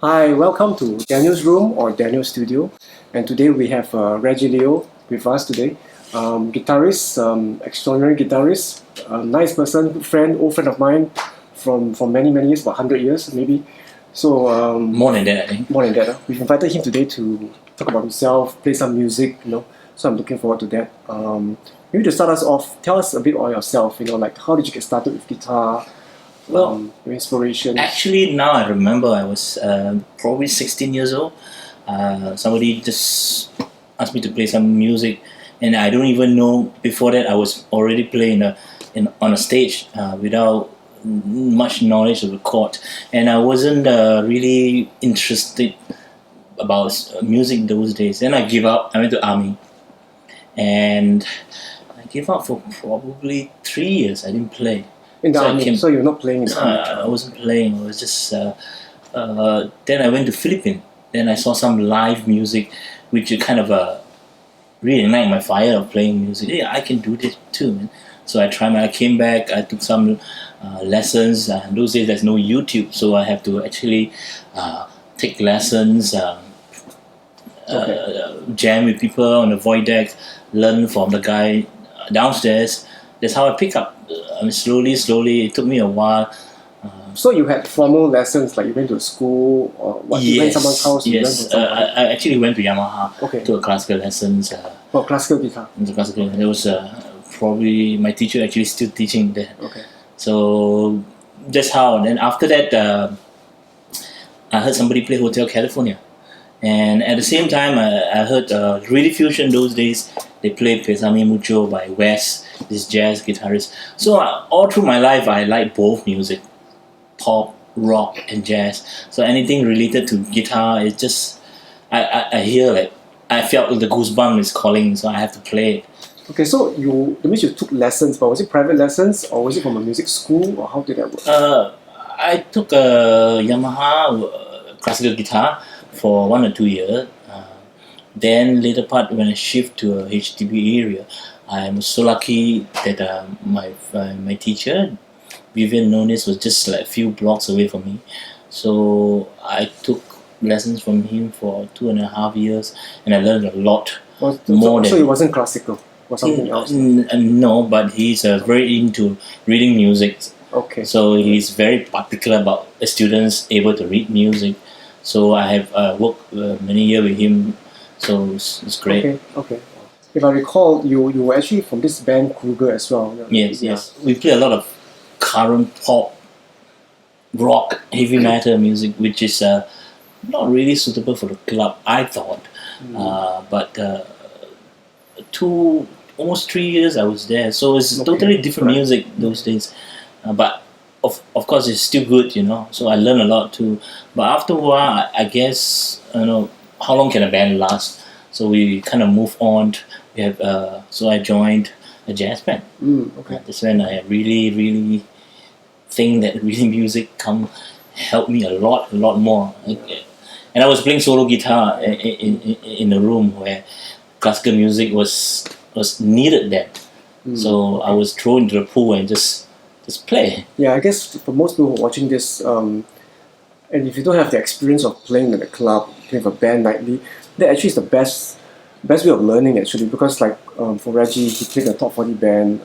Hi, welcome to Daniel's Room or Daniel's Studio. And today we have Regi Leo with us today. Guitarist, extraordinary guitarist, nice person, good friend, old friend of mine from many years, about 100 years maybe. So more than that, I think. More than that. We've invited him today to talk about himself, play some music, So I'm looking forward to that. Maybe to start us off, tell us a bit about yourself, like how did you get started with guitar? Well, your inspiration. Actually, now I remember I was probably 16 years old. Somebody just asked me to play some music, and I don't even know. Before that, I was already playing on a stage without much knowledge of the chord, and I wasn't really interested about music those days. Then I gave up. I went to army, and I gave up for probably 3 years. I didn't play. In the army, so you're not playing in the army? I wasn't playing. I was just. Then I went to Philippines. Then I saw some live music, which kind of reignited my fire of playing music. Yeah, I can do this too, man. So I tried. I came back. I took some lessons. Those days there's no YouTube, so I have to actually take lessons, jam with people on the void deck, learn from the guy downstairs. That's how I pick up. Slowly. It took me a while. So you had formal lessons, like you went to school or what? Yes, you went to someone's house? Yes. I actually went to Yamaha to a classical lessons. Classical guitar. Classical. There was probably my teacher actually still teaching there. Okay. So that's how. And then after that, I heard somebody play Hotel California, and at the same time, I heard Really Fusion those days. They played Pesame Mucho by Wes, this jazz guitarist. So all through my life, I like both music, pop, rock, and jazz. So anything related to guitar, it's just I hear like I felt the goosebump is calling, so I have to play it. Okay, so that means you took lessons, but was it private lessons or was it from a music school, or how did that work? I took a Yamaha classical guitar for 1 or 2 years. Then later part when I shift to a HDB area, I'm so lucky that my teacher, Vivian Nonis, was just like a few blocks away from me. So I took lessons from him for 2.5 years, and I learned a lot more. So it wasn't classical or something else? No, but he's very into reading music. Okay. So he's very particular about the students able to read music. So I have worked many years with him. So it's great. Okay. If I recall, you were actually from this band Kruger as well. Yes. We play a lot of current pop, rock, heavy metal music, which is not really suitable for the club, I thought. But almost 3 years I was there, so it's totally different music those days. But of course, it's still good, So I learned a lot too. But after a while, I guess how long can a band last? So we kind of move on. We have so I joined a jazz band. That's when I really think that really music helped me a lot more. And I was playing solo guitar in a room where classical music was needed then. So I was thrown into the pool and just play. Yeah, I guess for most people watching this, and if you don't have the experience of playing in a club, playing with a band nightly, that actually is the best way of learning actually, because like for Regi, he played in a top 40 band,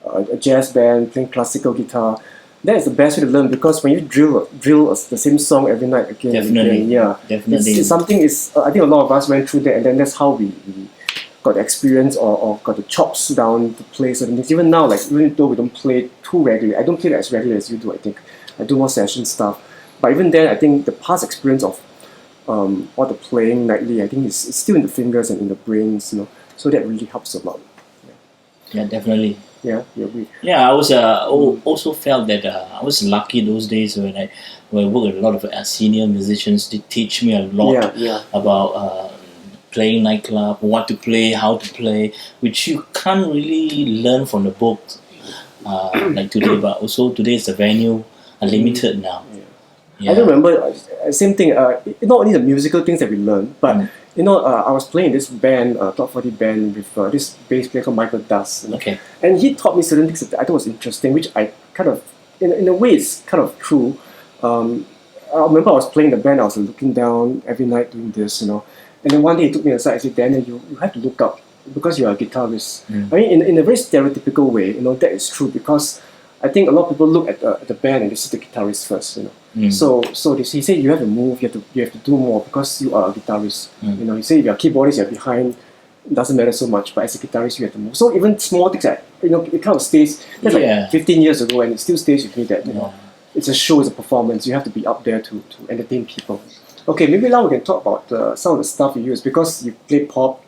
a jazz band, playing classical guitar. That is the best way to learn, because when you drill the same song every night again and again, definitely. It's something I think a lot of us went through that, and then that's how we got the experience or got the chops down to play certain things. Even now, like even though we don't play too regularly, I don't play as regularly as you do. I think I do more session stuff, but even then, I think the past experience of all the playing nightly, I think it's still in the fingers and in the brains, So that really helps a lot. Yeah, definitely. Yeah, you agree. Yeah, I was also felt that I was lucky those days when I worked with a lot of senior musicians. They teach me a lot about playing nightclub, what to play, how to play, which you can't really learn from the books like today. But also today is the venue are limited now. Yeah. I remember same thing. Not only the musical things that we learn, but I was playing this band, top 40 band with this bass player called Michael Duss. Okay. And he taught me certain things that I thought was interesting, which I kind of, in a way, it's kind of true. remember I was playing the band. I was looking down every night doing this, and then one day he took me aside and said, "Daniel, you have to look up because you are a guitarist." I mean, in a very stereotypical way, that is true because I think a lot of people look at the band and they see the guitarist first, So he said you have to move, you have to do more because you are a guitarist. He said if you're a keyboardist, you're behind. It doesn't matter so much, but as a guitarist, you have to move. So even small things that it kind of stays. That's like 15 years ago, and it still stays with me. That it's a show, it's a performance. You have to be up there to entertain people. Okay, maybe now we can talk about some of the stuff you use because you play pop.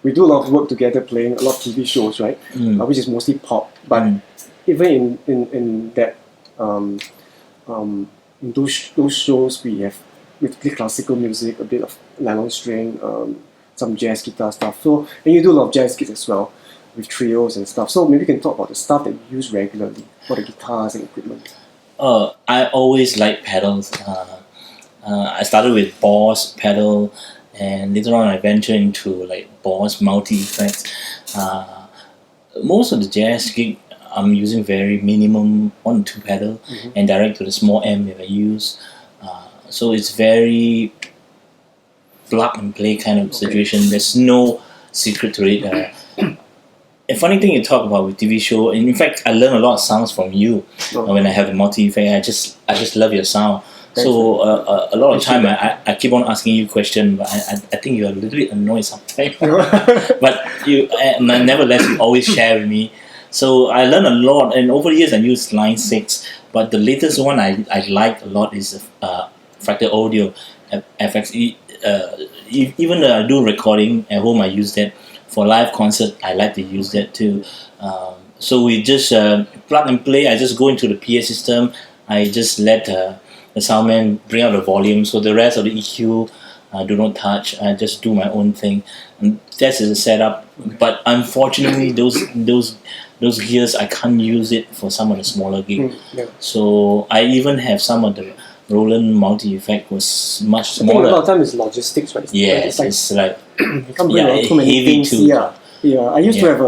We do a lot of work together, playing a lot of TV shows, right? Which is mostly pop. But even in that in those shows, we play classical music, a bit of nylon string. Some jazz guitar stuff. So, and you do a lot of jazz gigs as well with trios and stuff. So maybe you can talk about the stuff that you use regularly for the guitars and equipment. I always like pedals. I started with Boss pedal, and later on I ventured into like Boss multi effects. Most of the jazz gig I'm using very minimum 1 or 2 pedal and direct to the small amp that I use. So it's very plug and play kind of situation. There's no secret to it. A funny thing you talk about with TV show, and in fact, I learn a lot of sounds from you when I have the multi effect. I just love your sound. So a lot of time I keep on asking you questions, but I think you're a little bit annoyed sometimes. But nevertheless, you always share with me. So I learn a lot, and over the years I use Line 6. But the latest one I like a lot is Fractal Audio FX. Even though I do recording at home, I use that. For live concert, I like to use that too. So we just plug and play. I just go into the PA system. I just let the soundman bring out the volume. So the rest of the EQ, I do not touch. I just do my own thing. And that's the setup. But unfortunately, those gears, I can't use it for some of the smaller gigs. So I even have some of the Roland multi-effect was much smaller. I think a lot of time it's logistics, right? Yes, it's like you can't bring out too many things. Too. Yeah. I used to have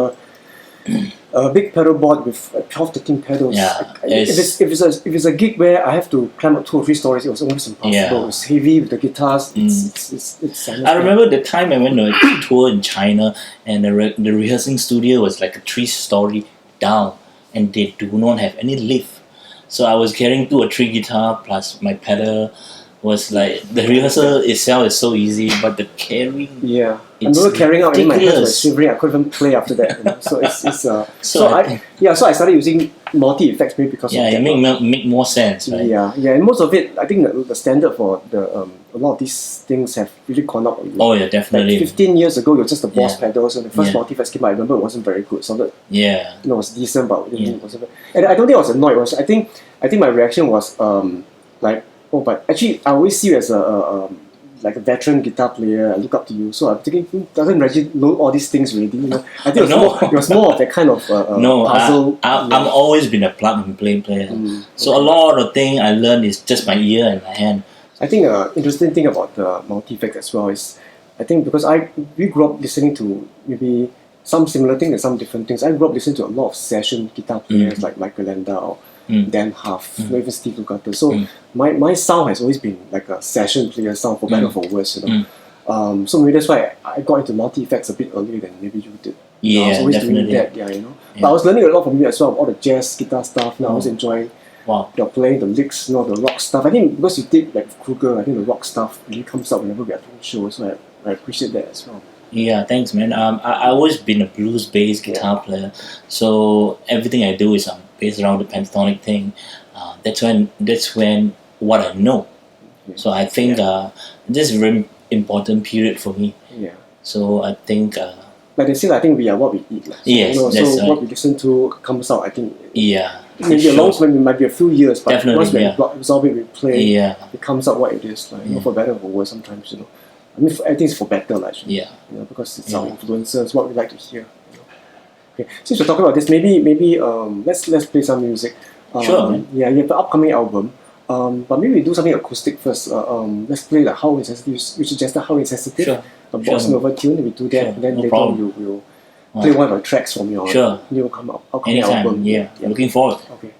a big pedal board with 12, 13 pedals. If it's a gig where I have to climb up 2 or 3 stories, it was almost impossible. It's heavy with the guitars. It's I remember the time I went on a tour in China, and the rehearsing studio was like a 3-story down, and they do not have any lift. So I was carrying 2 or 3 guitar plus my pedal. Was like the rehearsal itself is so easy, but the carrying. I remember carrying out in my hands were shivering. I couldn't even play after that. So it's so I started using multi effects maybe because of that. It make more sense, right? And most of it, I think the standard for a lot of these things have really gone up. Oh yeah, definitely. Like 15 years ago, it was just the Boss pedals, and the first multi effects came out. I remember it wasn't very good. So it was decent, but it wasn't. And I don't think I was annoyed. I think my reaction was like. Oh, but actually, I always see you as a veteran guitar player. I look up to you, so I'm thinking, doesn't Regi know all these things already? I think it was more of that kind of puzzle. I've always been a plug and play player. So a lot of things I learned is just my ear and my hand. I think interesting thing about the multi-effect as well is, I think because we grew up listening to maybe some similar things and some different things. I grew up listening to a lot of session guitar players like Michael Landau, Dan Huff, not even Steve Lukather. So my sound has always been like a session player sound, for better or for worse. So maybe that's why I got into multi-effects a bit earlier than maybe you did. I was always doing that. But I was learning a lot from you as well, all the jazz guitar stuff. Now I was enjoying you're playing the licks, the rock stuff. I think because you did like Kruger, I think the rock stuff really comes out whenever we are doing shows. So I appreciate that as well. Yeah, thanks, man. I always been a blues-based guitar player, so everything I do is based around the pentatonic thing. That's when what I know. So I think this is a very important period for me. So I think. Like they say, I think we are what we eat. So what we listen to comes out. I think. Maybe it might be a few years, but once we absorb it, we play. It comes out what it is. For better or for worse, sometimes I mean, I think it's for better, actually. Because it's our influences, what we like to hear. Okay, since we're talking about this, maybe let's play some music. Sure. You have the upcoming album. But maybe we do something acoustic first. Let's play like How Insensitive. You suggested How Insensitive, a Bossa Nova tune. We do that, and then later on we'll play one of the tracks from your new upcoming album. Looking forward. Okay.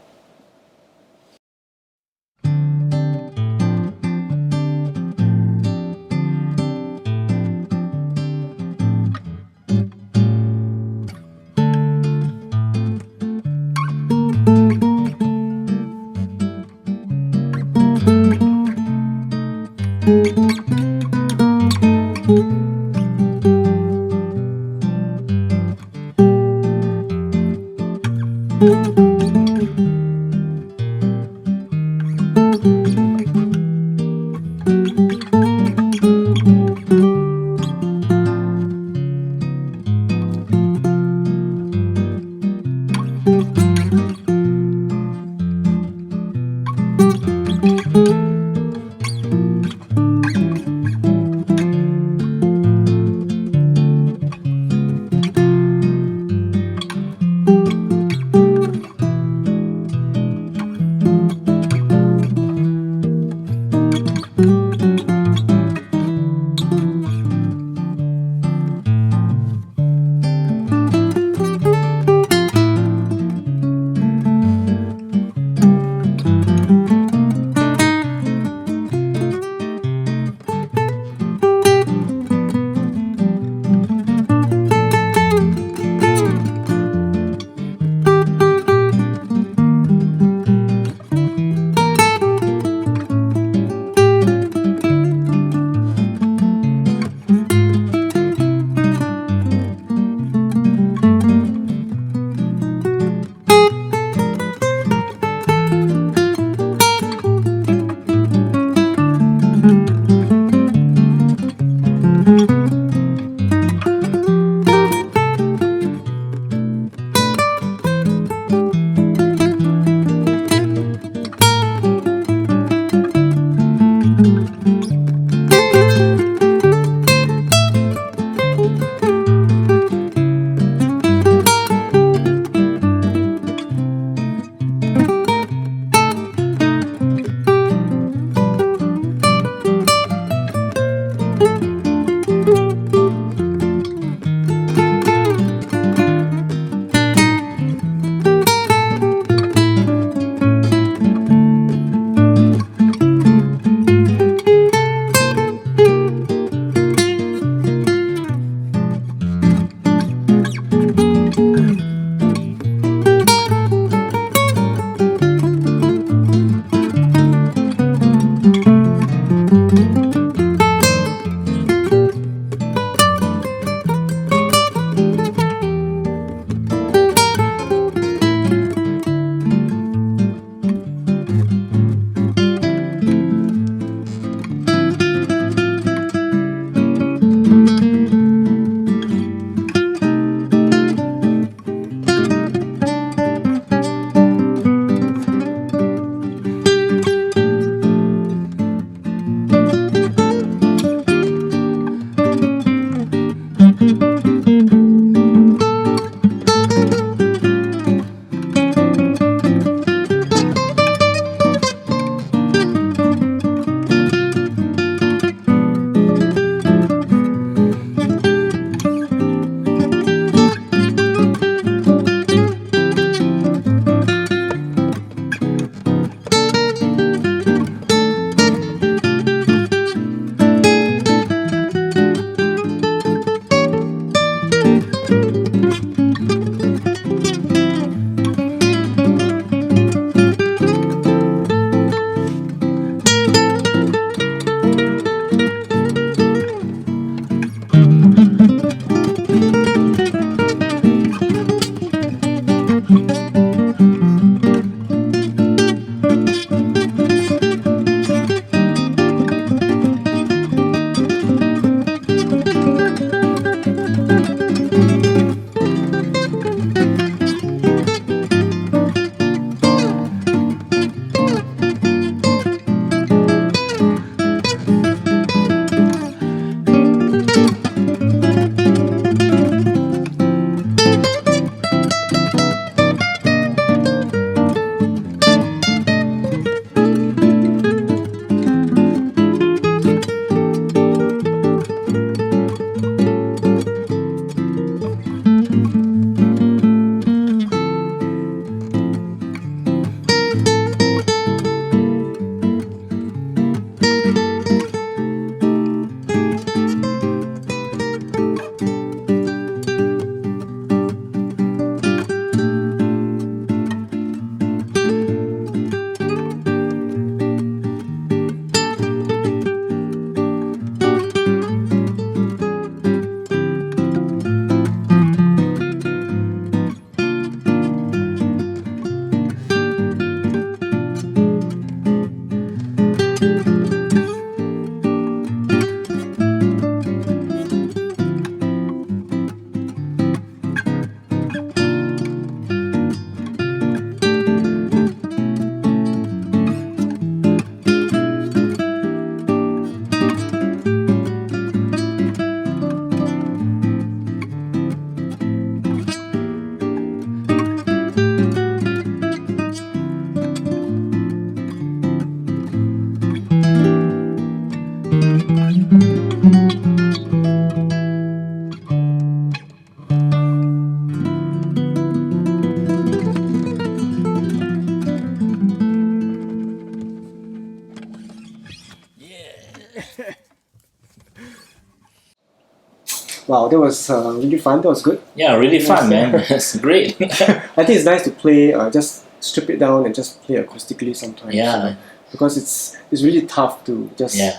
Wow, that was really fun. That was good. Yeah, really fun, man. It's great. I think it's nice to play. Just strip it down and just play acoustically sometimes. Yeah. Because it's really tough to just Yeah,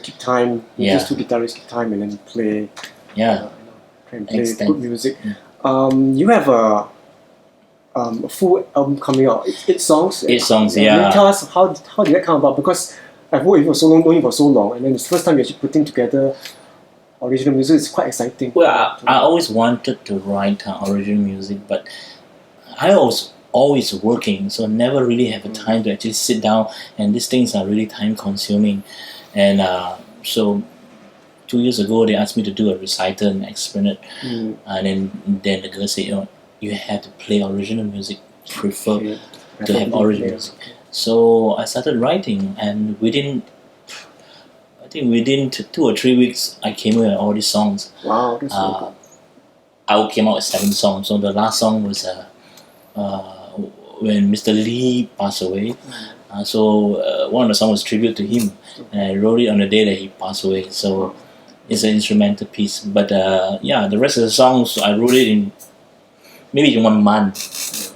keep time. Yeah. Just two guitarists keep time and then play. yeah. Try and play Extend. good music. You have a full album coming out. 8 songs. 8 songs, Maybe yeah. tell us how did that come about? Because I've worked with you for so long, known you for so long, and then it's the first time you're actually putting together original music. It's quite exciting. Well, I always wanted to write original music, but I was always working, so I never really have the time to actually sit down, and these things are really time consuming. And so 2 years ago, they asked me to do a recital and explain it, and then the girl said, you have to play original music, prefer to have original music. So I started writing, and within 2 or 3 weeks, I came with all these songs. Wow, that's so good. I came out with 7 songs. So the last song was when Mr. Lee passed away. So one of the songs was tribute to him, and I wrote it on the day that he passed away. So it's an instrumental piece. But the rest of the songs I wrote it in maybe in 1 month.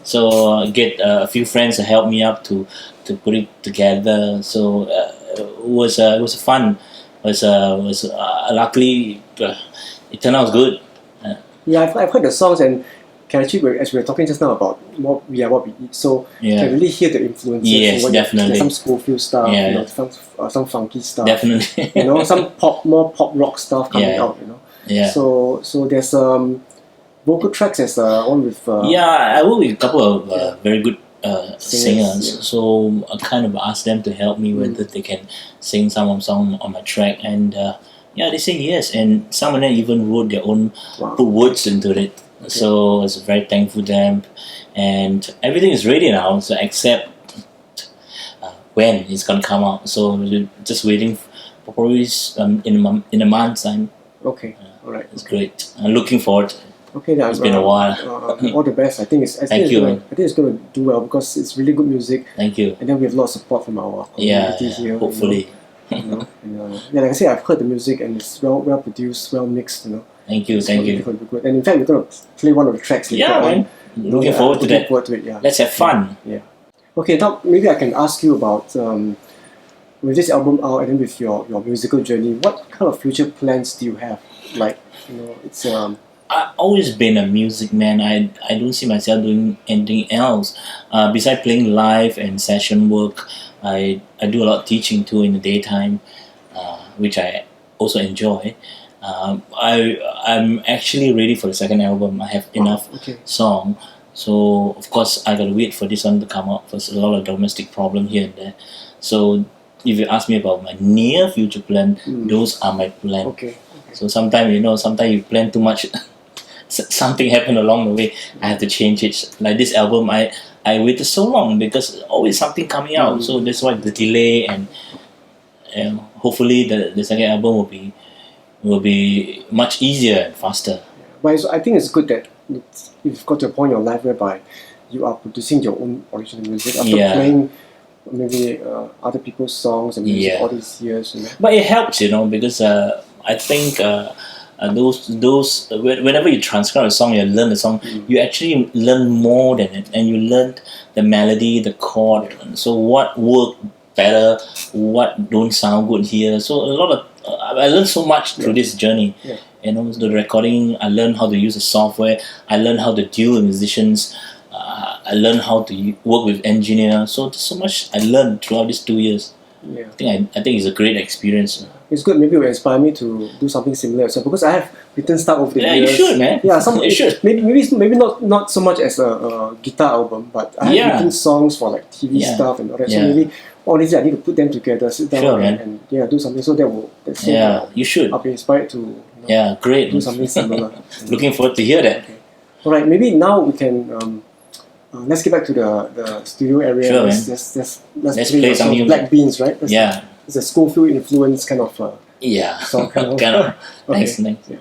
So I get a few friends to help me up to put it together. So it was fun. It was luckily it turned out good. Yeah, I've heard the songs, and can actually, as we were talking just now about what we eat, so can really hear the influences. Yes, definitely. Some Schofield stuff, Yeah. some funky stuff. Definitely. Some more pop rock stuff coming Yeah. out. Yeah. So there's vocal tracks. There's one with. I work with a couple of very good singers. yeah. So I kind of asked them to help me whether they can sing some of the song on my track, and they say yes. And some of them even wrote their own, put words into it. Okay. So I was very thankful to them, and everything is ready now. So except when it's gonna come out. So we're just waiting for probably in a month's time. Okay, all right. It's great. I'm looking forward. Okay, then, It's been a while. All the best. I think it's going to do well because it's really good music. Thank you. And then we have a lot of support from our community here. Hopefully. And, like I say, I've heard the music and it's well produced, well mixed. Thank you. Thank you. And in fact, we're going to play one of the tracks later on. Man. Looking forward to that. Yeah. Let's have fun. Yeah. Okay, now maybe I can ask you about with this album out and then with your musical journey. What kind of future plans do you have? Like, it's I've always been a music man. I don't see myself doing anything else. Besides playing live and session work, I do a lot of teaching too in the daytime, which I also enjoy. I'm actually ready for the second album. I have enough song. So of course I gotta wait for this one to come out. There's a lot of domestic problem here and there. So if you ask me about my near future plan, those are my plan. Okay. So sometimes you plan too much. Something happened along the way. I have to change it. Like this album, I waited so long because always something coming out. So that's why the delay, and hopefully the second album will be much easier and faster. But I think it's good that you've got to a point in your life whereby you are producing your own original music after playing maybe other people's songs and music all these years. But it helps, because I think. Those whenever you transcribe a song, you learn the song, you actually learn more than it, and you learn the melody, the chord. So what worked better, what don't sound good here. So a lot of I learned so much through this journey. The recording, I learned how to use the software. I learned how to deal with musicians. I learned how to work with engineers. So there's so much I learned throughout these 2 years. I think it's a great experience. It's good. Maybe it will inspire me to do something similar as well, because I have written stuff over the years. Yeah, you should, man. Yeah, you should. Maybe not so much as a guitar album, but I have written songs for like TV stuff and all that. So maybe all these I need to put them together, sit down and do something. So you should. I'll be inspired to great. do something similar. Looking forward to hear that. Okay. All right, maybe now we can. Let's get back to the studio area. Sure, let's play some music. Black Beans, right? Yeah. It's a Schofield influence kind of song. Kind of. Okay. Thanks. Yeah.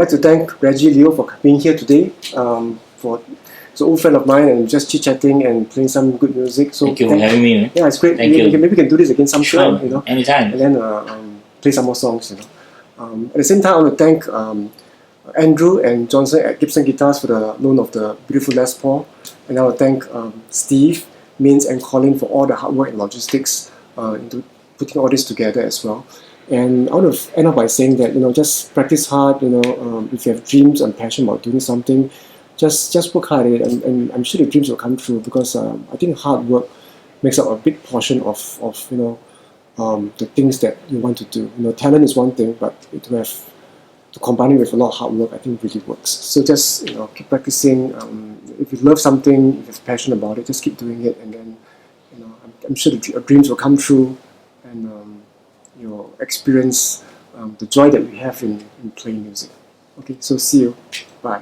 like to thank Regi Leo for being here today. He's an old friend of mine, and just chit-chatting and playing some good music. So Thank you for having me, man. yeah, it's great. Thank you. Maybe we can do this again sometime, Sure, you know, anytime. and then play some more songs, you know. At the same time, I want to thank Andrew and Johnson at Gibson Guitars for the loan of the beautiful Les Paul, and I want to thank Steve, Mins, and Colin for all the hard work and logistics into putting all this together as well. And I want to end up by saying that, you know, just practice hard. You know, if you have dreams and passion about doing something, just work hard at it, and I'm sure the dreams will come true, because I think hard work makes up a big portion of you know, the things that you want to do. You know, talent is one thing, but to combine it with a lot of hard work, I think really works. So just, you know, keep practicing. If you love something, if you have passion about it, just keep doing it, and then, you know, I'm sure your dreams will come true, and you'll experience the joy that we have in playing music. Okay, so see you. Bye.